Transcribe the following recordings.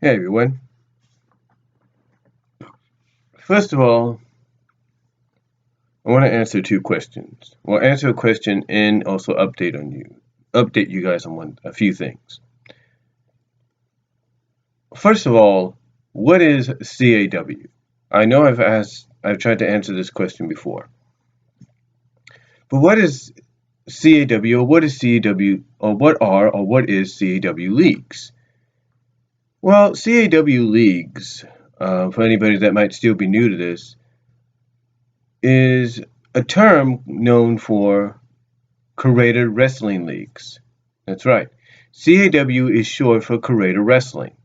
Hey everyone. First of all, I want to answer two questions. Well, answer a question and also update you guys on a few things. First of all, what is CAW? I know I've tried to answer this question before, but what is CAW or what is CAW or what is CAW leagues? Well, CAW leagues, for anybody that might still be new to this, is a term known for creator wrestling leagues. That's right. CAW is short for creator wrestling.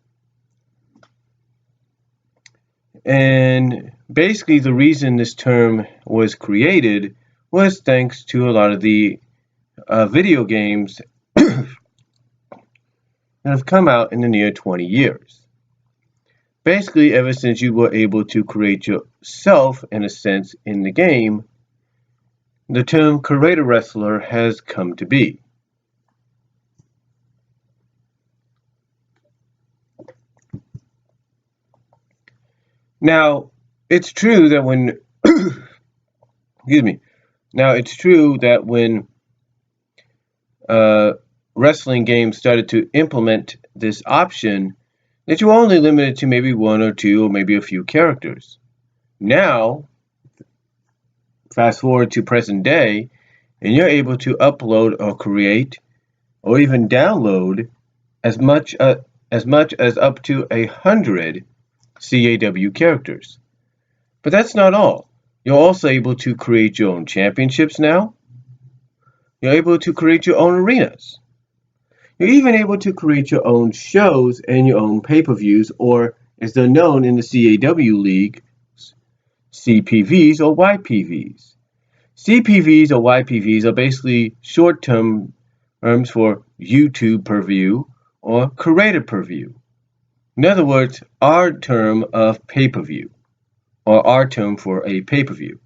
And basically, the reason this term was created was thanks to a lot of the video games that have come out in the near 20 years. Basically, ever since you were able to create yourself, in a sense, in the game, the term creator wrestler has come to be. Now, it's true that when excuse me. Now, it's true that when wrestling games started to implement this option, that you were only limited to maybe one or two or maybe a few characters. Now, fast forward to present day, and you're able to upload or create or even download as much as up to 100 CAW characters. But that's not all. You're also able to create your own championships now. You're able to create your own arenas. You're even able to create your own shows and your own pay-per-views, or as they're known in the CAW League, CPVs or YPVs. CPVs or YPVs are basically short terms for YouTube per view or creator per view. In other words, our term of pay-per-view, or our term for a pay-per-view.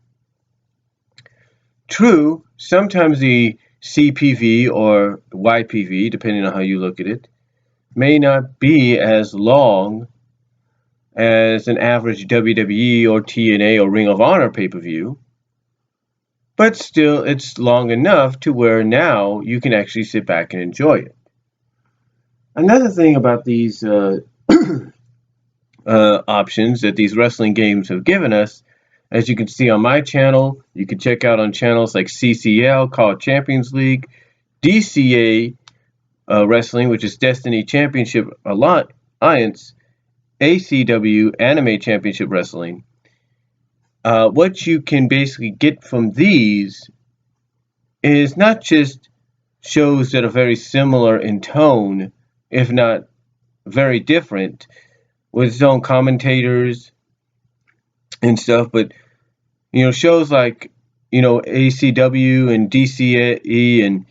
True, sometimes the CPV or YPV, depending on how you look at it, may not be as long as an average WWE or TNA or Ring of Honor pay-per-view, but still it's long enough to where now you can actually sit back and enjoy it. Another thing about these options that these wrestling games have given us, as you can see on my channel, you can check out on channels like CCL, CAW Champions League, DCA Wrestling, which is Destiny Championship Alliance, ACW Anime Championship Wrestling. What you can basically get from these is not just shows that are very similar in tone, if not very different, with its own commentators and stuff, but shows like ACW and DCE and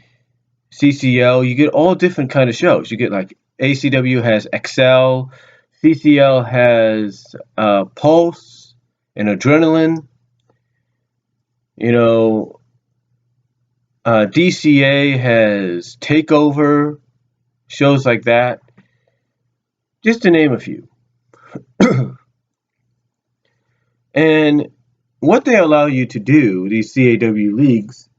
CCL, you get all different kind of shows. You get like ACW has XL, CCL has Pulse and Adrenaline. DCA has Takeover, shows like that, just to name a few. And what they allow you to do, these CAW leagues,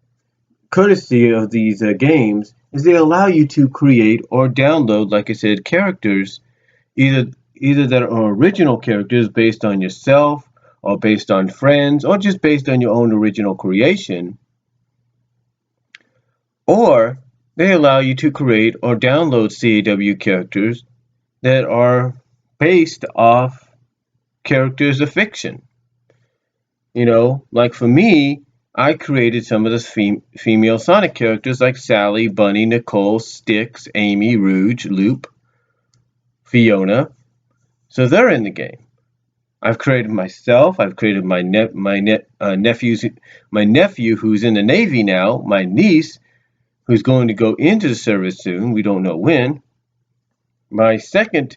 courtesy of these games, is they allow you to create or download, like I said, characters, either that are original characters based on yourself, or based on friends, or just based on your own original creation, or they allow you to create or download CAW characters that are based off characters of fiction. Like for me, I created some of the female Sonic characters like Sally, Bunny, Nicole, Styx, Amy, Rouge, Loop, Fiona. So they're in the game. I've created myself. I've created my nephew who's in the Navy now. My niece, who's going to go into the service soon. We don't know when. My second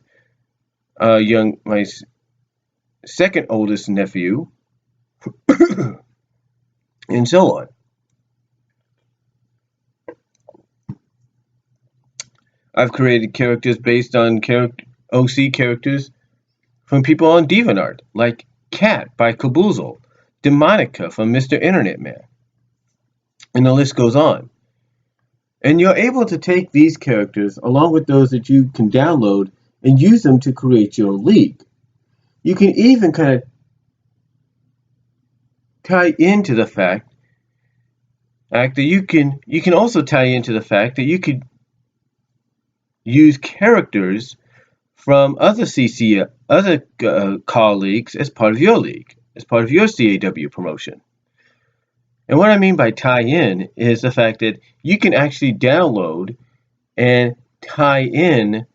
oldest nephew. And so on. I've created characters based on OC characters from people on DeviantArt, like Cat by Kaboozle, Demonica from Mr. Internet Man, and the list goes on. And you're able to take these characters, along with those that you can download, and use them to create your league. You can even kind of tie into the fact that you can also tie into the fact that you could use characters from other CAW leagues as part of your league, as part of your CAW promotion. And what I mean by tie in is the fact that you can actually download and tie in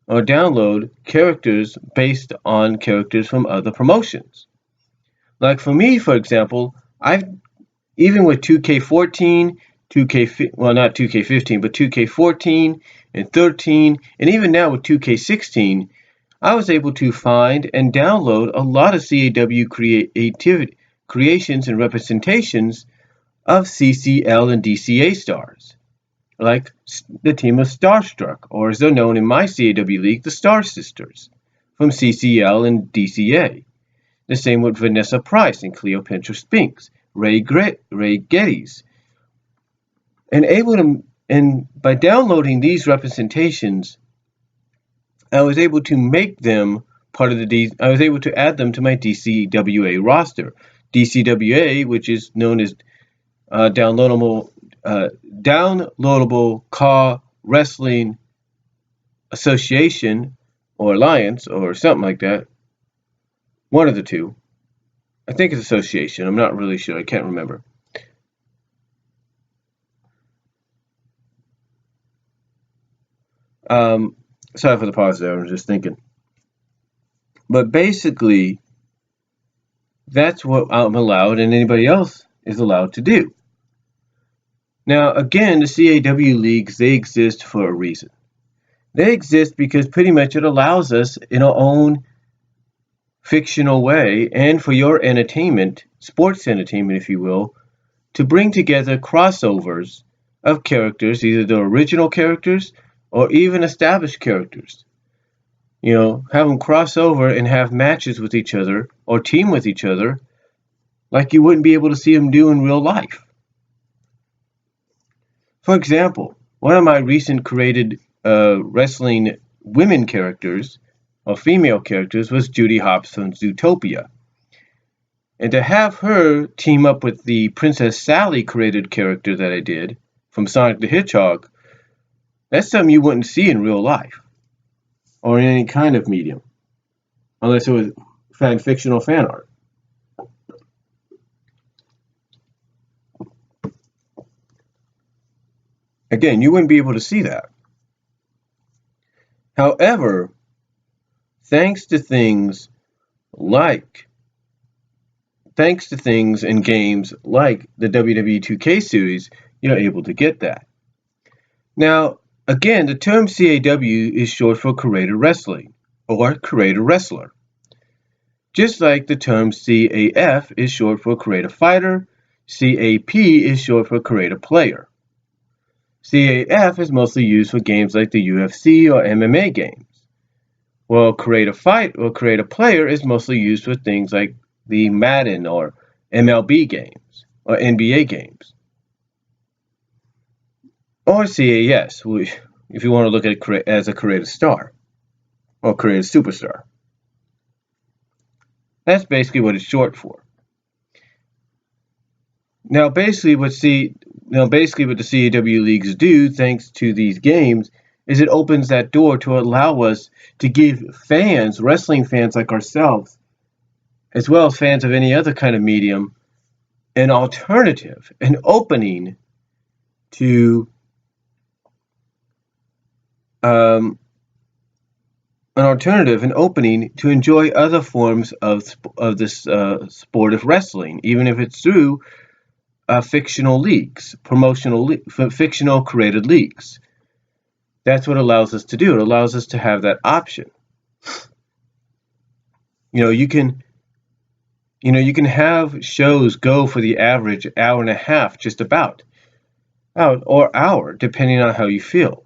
or download characters based on characters from other promotions. Like for me, for example, I've even with 2K14, not 2K15, but 2K14 and 13, and even now with 2K16, I was able to find and download a lot of CAW creations and representations of CCL and DCA stars, like the team of Starstruck, or as they're known in my CAW league, the Star Sisters, from CCL and DCA. The same with Vanessa Price and Cleopatra Spinks, Ray Geddes. And by downloading these representations, I was able to make them part of I was able to add them to my DCWA roster. DCWA, which is known as downloadable CAW Wrestling Association or Alliance or something like that. One of the two. I think it's association. I'm not really sure. I can't remember. Sorry for the pause there. I was just thinking. But basically, that's what I'm allowed and anybody else is allowed to do. Now, again, the CAW leagues, they exist for a reason. They exist because pretty much it allows us in our own fictional way and for your entertainment, sports entertainment, if you will, to bring together crossovers of characters, either the original characters or even established characters. You know, have them cross over and have matches with each other or team with each other like you wouldn't be able to see them do in real life. For example, one of my recent created wrestling women characters or female characters was Judy Hopps from Zootopia. And to have her team up with the Princess Sally created character that I did from Sonic the Hedgehog, that's something you wouldn't see in real life or in any kind of medium, unless it was fictional fan art. Again, you wouldn't be able to see that. However, thanks to things in games like the WWE 2K series, you're able to get that. Now, again, the term CAW is short for creator wrestling or creator wrestler. Just like the term CAF is short for creator fighter, CAP is short for creator player. CAF is mostly used for games like the UFC or MMA games, while creator fight or creator player is mostly used for things like the Madden or MLB games or NBA games. Or CAS, if you want to look at it as a creative star or creative superstar. That's basically what it's short for. Now, basically what the CAW leagues do, thanks to these games, is it opens that door to allow us to give fans, wrestling fans like ourselves, as well as fans of any other kind of medium, an alternative, an opening to enjoy other forms of this sport of wrestling, even if it's through fictional leagues, fictional created leagues. That's what it allows us to do. It allows us to have that option. You can have shows go for the average hour and a half, just about, or hour, depending on how you feel.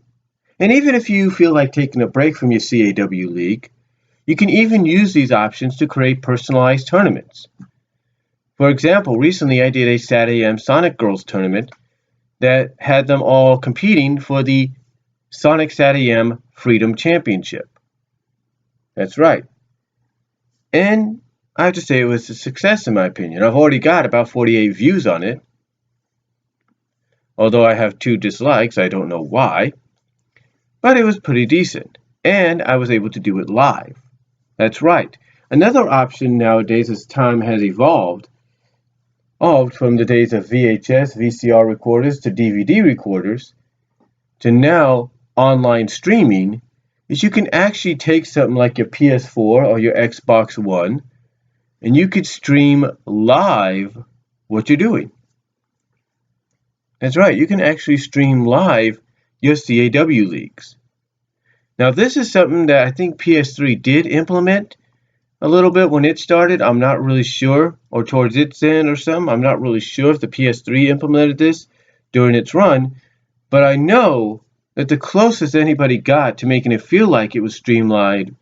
And even if you feel like taking a break from your CAW league, you can even use these options to create personalized tournaments. For example, recently I did a SatAM Sonic Girls tournament that had them all competing for the Sonic SatAM Freedom Championship. That's right. And I have to say it was a success in my opinion. I've already got about 48 views on it. Although I have 2 dislikes, I don't know why. But it was pretty decent. And I was able to do it live. That's right. Another option nowadays as time has evolved from the days of VHS, VCR recorders to DVD recorders to now online streaming is you can actually take something like your PS4 or your Xbox One and you could stream live what you're doing. That's right, you can actually stream live your CAW leagues. Now this is something that I think PS3 did implement a little bit when it started. I'm not really sure, or towards its end or something. I'm not really sure if the PS3 implemented this during its run, but I know that the closest anybody got to making it feel like it was streamlined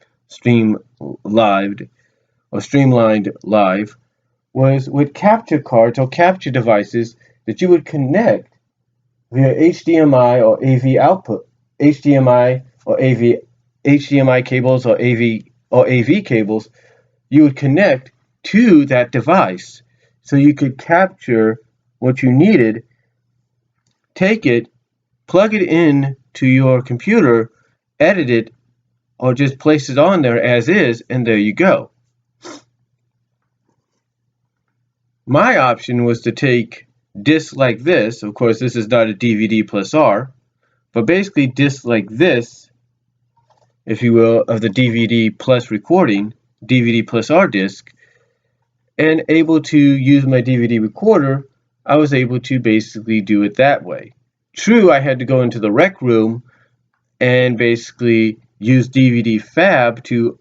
live was with capture cards or capture devices that you would connect via HDMI or AV output, HDMI or HDMI cables or AV cables. You would connect to that device so you could capture what you needed, take it, plug it in to your computer, edit it, or just place it on there as is, and there you go. My option was to take discs like this. Of course, this is not a DVD plus R, but basically discs like this, if you will, of the DVD plus recording, DVD plus R disc, and able to use my DVD recorder, I was able to basically do it that way. True, I had to go into the rec room and basically use DVD Fab to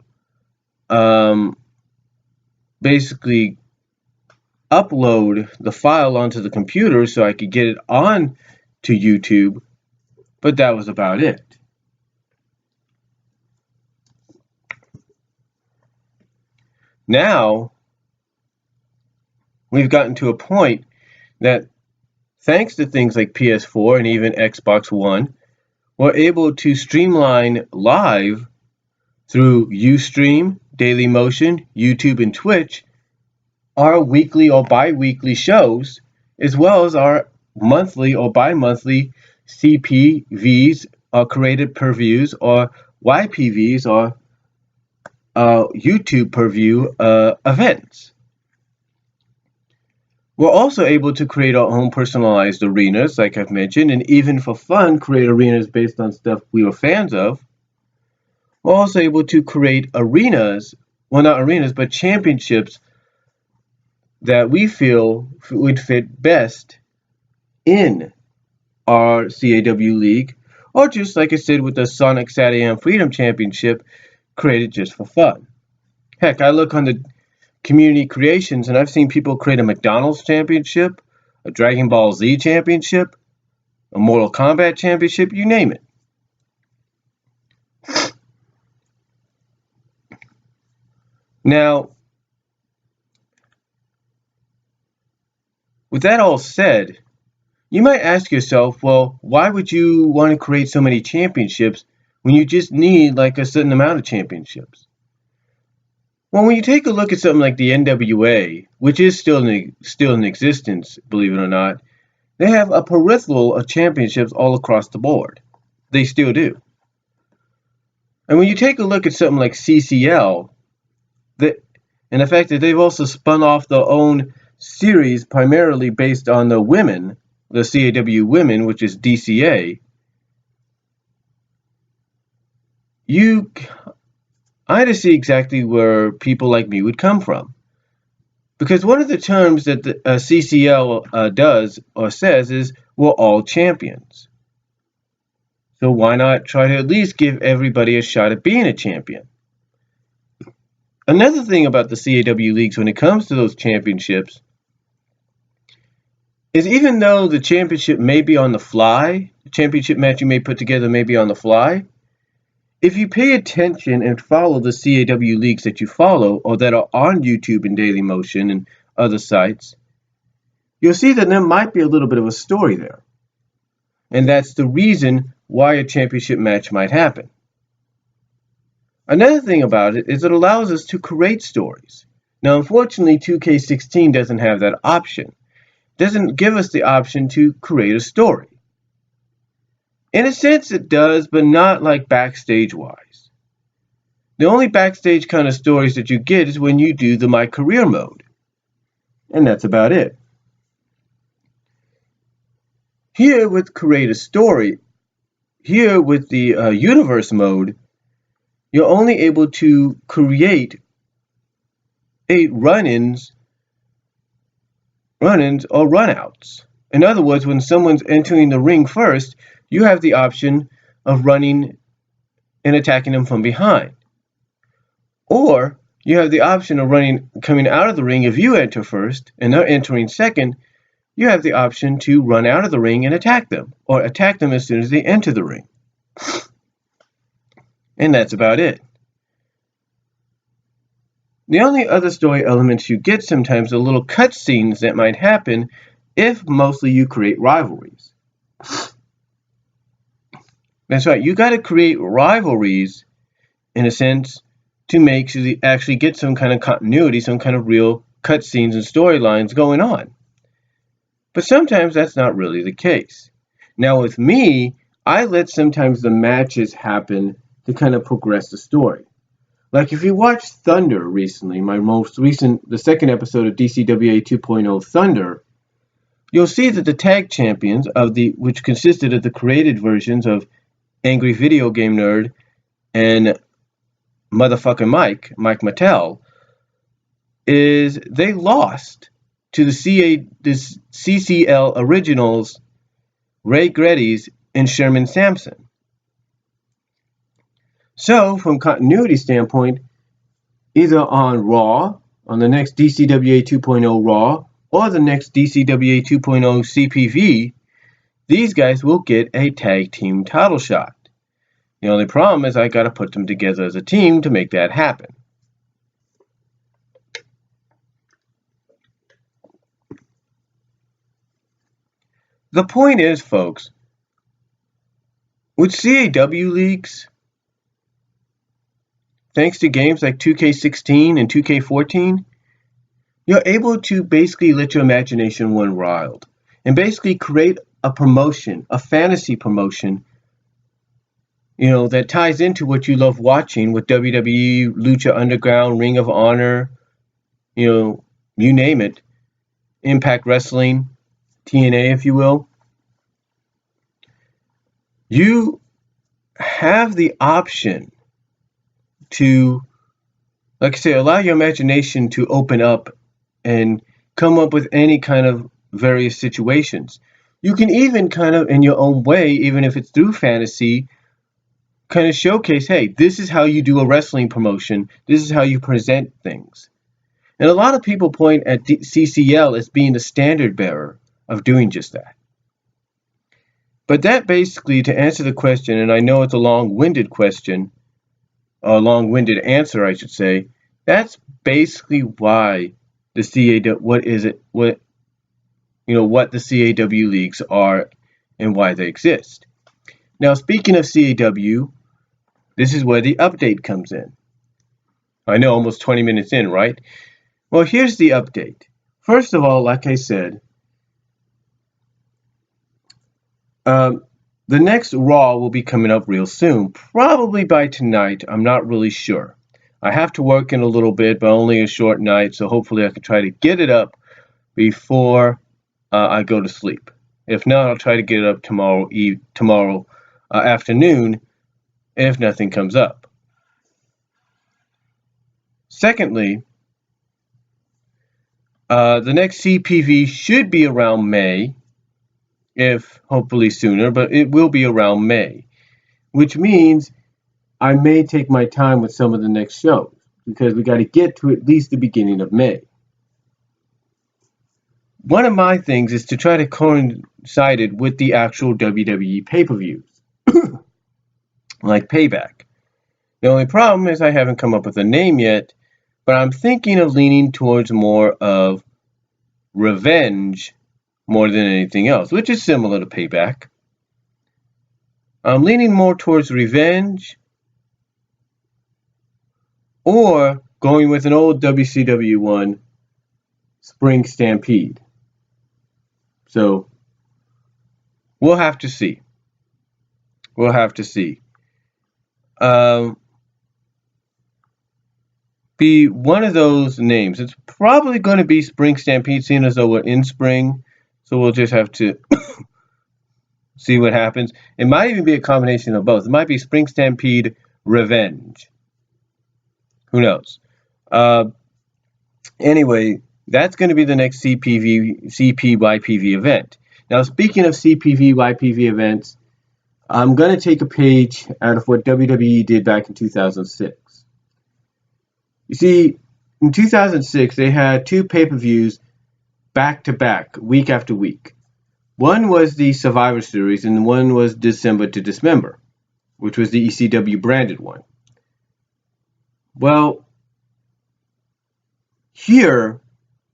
basically upload the file onto the computer so I could get it on to YouTube, but that was about it. Now, we've gotten to a point that thanks to things like PS4 and even Xbox One, we're able to streamline live through Ustream, Dailymotion, YouTube, and Twitch our weekly or bi-weekly shows, as well as our monthly or bi-monthly CPVs or created per views or YPVs or YouTube per view events. We're also able to create our own personalized arenas, like I've mentioned, and even for fun, create arenas based on stuff we were fans of. We're also able to create arenas, well, not arenas, but championships that we feel would fit best in our CAW league, or just like I said with the Sonic SatAM Freedom Championship, created just for fun. Heck, I look on the community creations and I've seen people create a McDonald's championship, a Dragon Ball Z championship, a Mortal Kombat championship, you name it. Now, with that all said, you might ask yourself, well, why would you want to create so many championships when you just need like a certain amount of championships? Well, when you take a look at something like the NWA, which is still in existence, believe it or not, they have a peripheral of championships all across the board. They still do. And when you take a look at something like CCL, and the fact that they've also spun off their own series primarily based on the women, the CAW women, which is DCA, I had to see exactly where people like me would come from. Because one of the terms that the CCL does or says is, we're all champions. So why not try to at least give everybody a shot at being a champion? Another thing about the CAW leagues when it comes to those championships is even though the championship may be on the fly, the championship match you may put together may be on the fly, if you pay attention and follow the CAW leagues that you follow or that are on YouTube and Dailymotion and other sites, you'll see that there might be a little bit of a story there. And that's the reason why a championship match might happen. Another thing about it is it allows us to create stories. Now, unfortunately, 2K16 doesn't have that option. It doesn't give us the option to create a story. In a sense, it does, but not like backstage-wise. The only backstage kind of stories that you get is when you do the My Career mode. And that's about it. Here with Create a Story, here with the Universe mode, you're only able to create 8 run-ins or run-outs. In other words, when someone's entering the ring first, you have the option of running and attacking them from behind. Or you have the option of coming out of the ring if you enter first and they're entering second. You have the option to run out of the ring and attack them, or attack them as soon as they enter the ring. And that's about it. The only other story elements you get sometimes are little cutscenes that might happen if mostly you create rivalries. That's right, you got to create rivalries in a sense to make sure you actually get some kind of continuity, some kind of real cutscenes and storylines going on. But sometimes that's not really the case. Now with me, I let sometimes the matches happen to kind of progress the story. Like if you watched Thunder recently, my most recent, the second episode of DCWA 2.0 Thunder, you'll see that the tag champions which consisted of the created versions of Angry Video Game Nerd and motherfucking Mike Mattel, is they lost to the CCL originals, Ray Greddy's and Sherman Sampson. So, from continuity standpoint, either on Raw, on the next DCWA 2.0 Raw, or the next DCWA 2.0 CPV, these guys will get a tag team title shot. The only problem is I gotta put them together as a team to make that happen. The point is, folks, with CAW leagues, thanks to games like 2K16 and 2K14, you're able to basically let your imagination run wild and basically create a promotion, a fantasy promotion, that ties into what you love watching with WWE, Lucha Underground, Ring of Honor, you name it, Impact Wrestling, TNA, if you will. You have the option to, like I say, allow your imagination to open up and come up with any kind of various situations. You can even kind of, in your own way, even if it's through fantasy, kind of showcase, hey, this is how you do a wrestling promotion. This is how you present things. And a lot of people point at CCL as being the standard bearer of doing just that. But that basically, to answer the question, and I know it's a long-winded question, a long-winded answer, I should say, that's basically why the what the CAW leagues are and why they exist. Now, speaking of CAW, this is where the update comes in. I know, almost 20 minutes in, right? Well, here's the update. First of all, like I said, the next Raw will be coming up real soon, probably by tonight. I'm not really sure. I have to work in a little bit, but only a short night, so hopefully I can try to get it up before I go to sleep. If not, I'll try to get it up tomorrow afternoon if nothing comes up. Secondly, the next CPV should be around May, if hopefully sooner, but it will be around May, which means I may take my time with some of the next shows because we got to get to at least the beginning of May. one of my things is to try to coincide it with the actual WWE pay-per-views, like Payback. The only problem is I haven't come up with a name yet, but I'm thinking of leaning towards more of Revenge more than anything else, which is similar to Payback. I'm leaning more towards Revenge or going with an old WCW one, Spring Stampede. So we'll have to see. We'll have to see. Be one of those names. It's probably going to be Spring Stampede, seeing as though we're in spring. So we'll just have to see what happens. It might even be a combination of both. It might be Spring Stampede Revenge. Who knows? Anyway, that's going to be the next CPYPV event. Now, speaking of CPVYPV events, I'm going to take a page out of what WWE did back in 2006. You see, in 2006, they had two pay-per-views back-to-back, week after week. One was the Survivor Series, and one was December to Dismember, which was the ECW branded one. Well, here,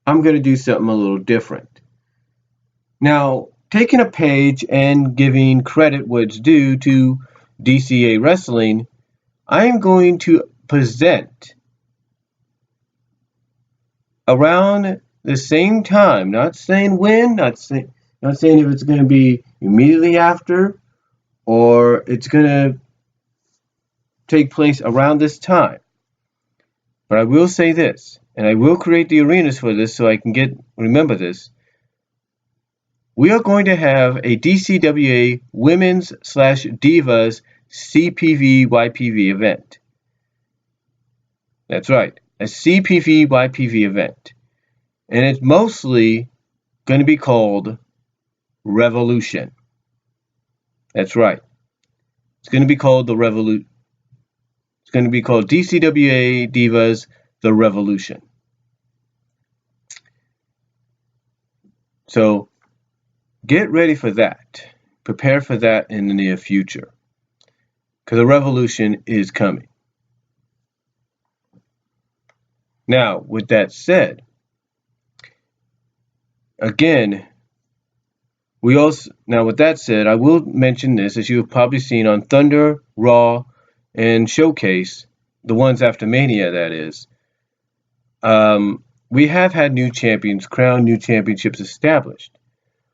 I'm going to do something a little different. Now, taking a page and giving credit where it's due to DCA Wrestling, I am going to present around the same time, not saying when, not saying if it's going to be immediately after or it's going to take place around this time. But I will say this, and I will create the arenas for this so I can remember this. We are going to have a DCWA Women's/Divas CPVYPV event. That's right, a CPVYPV event. And it's mostly going to be called Revolution. That's right. It's going to be called the Revolution. It's going to be called DCWA Divas The Revolution. So get ready for that. Prepare for that in the near future. Because the revolution is coming. Now, with that said, again, with that said, I will mention this, as you have probably seen on Thunder, Raw, and Showcase, the ones after Mania, that is. We have had new champions crowned, new championships established.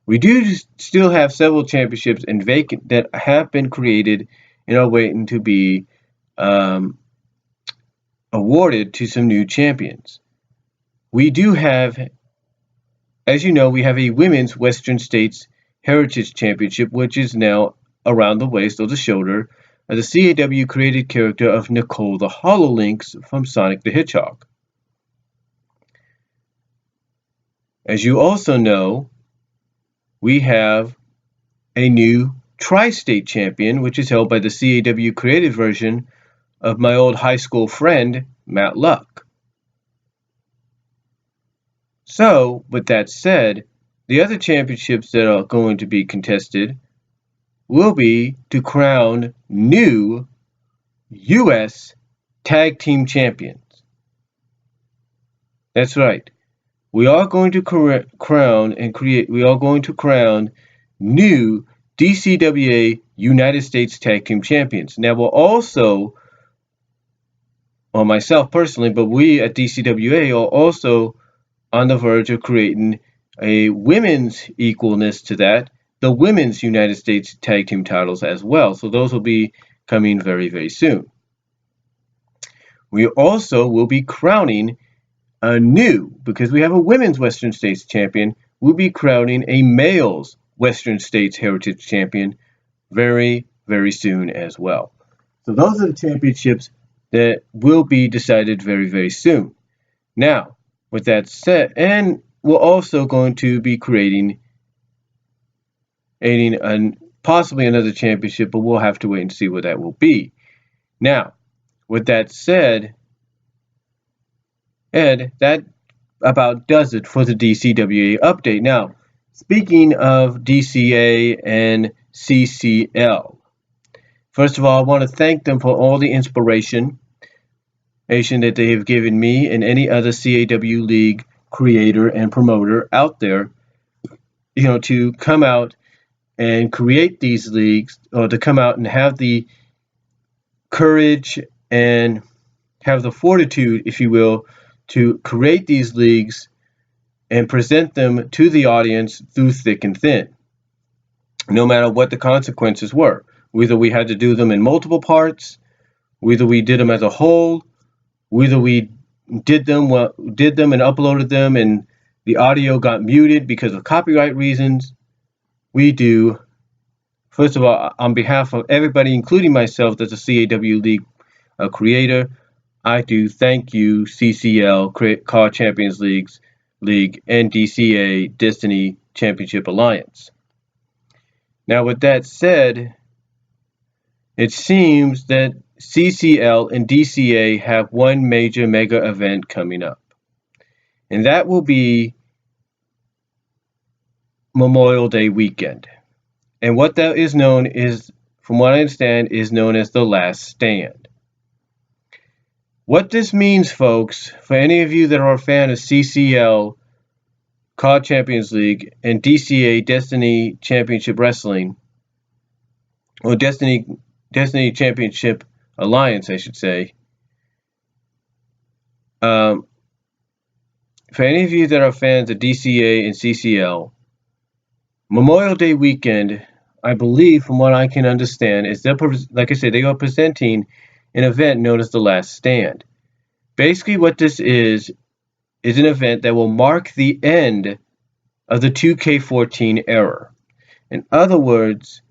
We do still have several championships in vacant that have been created and are waiting to be awarded to some new champions. We do have, as you know, we have a Women's Western States Heritage Championship, which is now around the waist or the shoulder of the CAW created character of Nicole the HoloLinks from Sonic the Hedgehog. As you also know, we have a new Tri-State Champion, which is held by the CAW created version of my old high school friend, Matt Luck. So, with that said, the other championships that are going to be contested will be to crown new U.S. Tag Team Champions. That's right. We are going to crown new DCWA United States Tag Team Champions. Now, we'll also, or myself personally, but we at DCWA are also on the verge of creating a women's equalness to that, the Women's United States Tag Team titles as well. So those will be coming very, very soon. We also will be crowning because we have a Women's Western States Champion, we'll be crowning a Male's Western States Heritage Champion very, very soon as well. So those are the championships that will be decided very, very soon. Now, with that said, and we're also going to be creating possibly another championship, but we'll have to wait and see what that will be. Now, with that said, Ed, that about does it for the DCWA update. Now, speaking of DCA and CCL, first of all, I want to thank them for all the inspiration that they have given me and any other CAW league creator and promoter out there, to come out and create these leagues, or to come out and have the courage and have the fortitude, if you will, to create these leagues and present them to the audience through thick and thin, no matter what the consequences were. Whether we had to do them in multiple parts, whether we did them as a whole, whether we did them and uploaded them and the audio got muted because of copyright reasons, we do. First of all, on behalf of everybody, including myself, that's a CAW League creator, I do thank you, CCL, CAW Champions League, and DCA, Destiny Championship Alliance. Now, with that said, it seems that CCL and DCA have one major mega event coming up, and that will be Memorial Day weekend. And what that is known is, from what I understand, is known as the Last Stand. What this means, folks, for any of you that are a fan of CCL, CAW Champions League, and DCA, Destiny Championship Wrestling, or Destiny Championship Alliance, I should say. For any of you that are fans of DCA and CCL, Memorial Day weekend, I believe, from what I can understand, is like I said, they are presenting an event known as the Last Stand. Basically, what this is an event that will mark the end of the 2K14 era. In other words,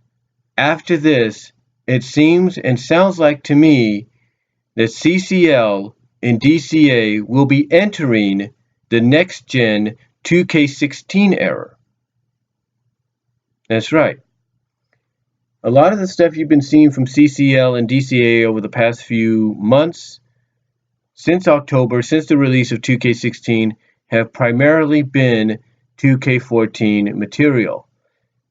after this, it seems and sounds like to me that CCL and DCA will be entering the next-gen 2K16 era. That's right. A lot of the stuff you've been seeing from CCL and DCA over the past few months, since October, since the release of 2K16, have primarily been 2K14 material.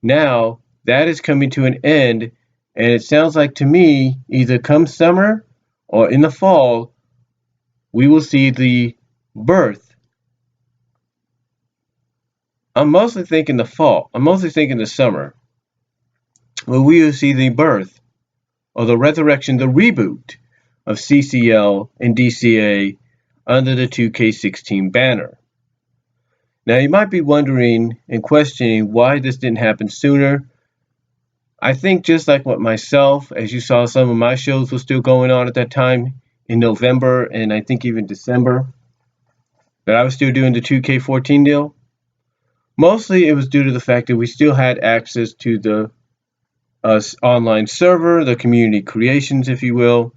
Now, that is coming to an end, and it sounds like to me, either come summer or in the fall, we will see the birth. I'm mostly thinking the fall. I'm mostly thinking the summer, where we will see the birth or the resurrection, the reboot of CCL and DCA under the 2K16 banner. Now, you might be wondering and questioning why this didn't happen sooner. I think just like what myself, as you saw, some of my shows were still going on at that time in November and I think even December, that I was still doing the 2K14 deal. Mostly it was due to the fact that we still had access to the online server, the community creations, if you will.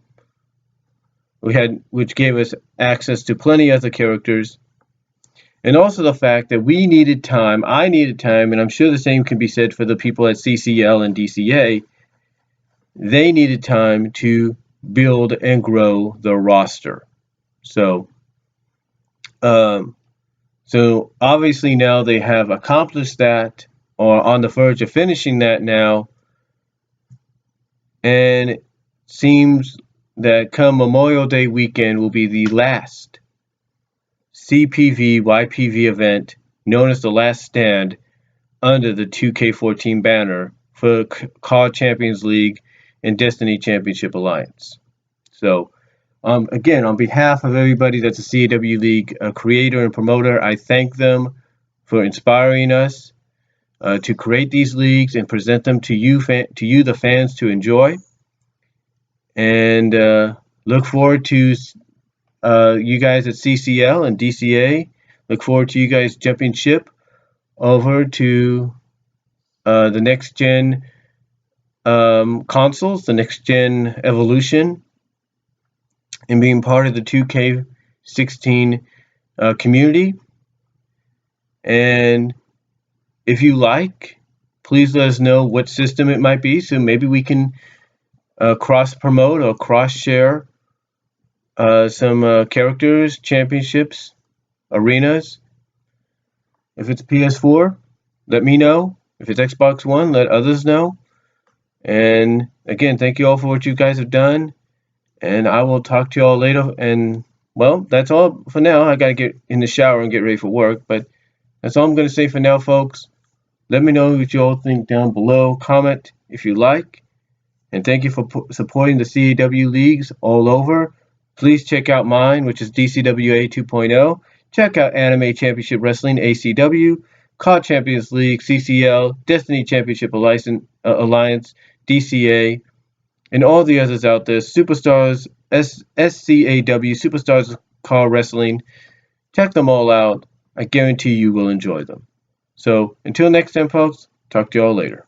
Which gave us access to plenty of other characters. And also the fact that we needed time, I needed time, and I'm sure the same can be said for the people at CCL and DCA. They needed time to build and grow the roster. So obviously now they have accomplished that, or on the verge of finishing that now, and it seems that come Memorial Day weekend will be the last CPV YPV event known as the Last Stand under the 2K14 banner for CAW Champions League and Destiny Championship Alliance. So again, on behalf of everybody that's a CAW League creator and promoter, I thank them for inspiring us to create these leagues and present them to you, the fans, to enjoy. And look forward to you guys at CCL and DCA. Look forward to you guys jumping ship over to the next gen consoles, the next gen evolution, and being part of the 2K16 community. And if you like, please let us know what system it might be, so maybe we can cross promote or cross share some characters, championships, arenas. If it's PS4, let me know. If it's Xbox One, let others know. And again, thank you all for what you guys have done. And I will talk to you all later. And well, that's all for now. I got to get in the shower and get ready for work. But that's all I'm going to say for now, folks. Let me know what you all think down below. Comment if you like. And thank you for supporting the CAW leagues all over. Please check out mine, which is DCWA 2.0. Check out Anime Championship Wrestling, ACW, CAW Champions League, CCL, Destiny Championship Alliance, DCA, and all the others out there. Superstars, SCAW, Superstars CAW Wrestling. Check them all out. I guarantee you will enjoy them. So until next time, folks, talk to you all later.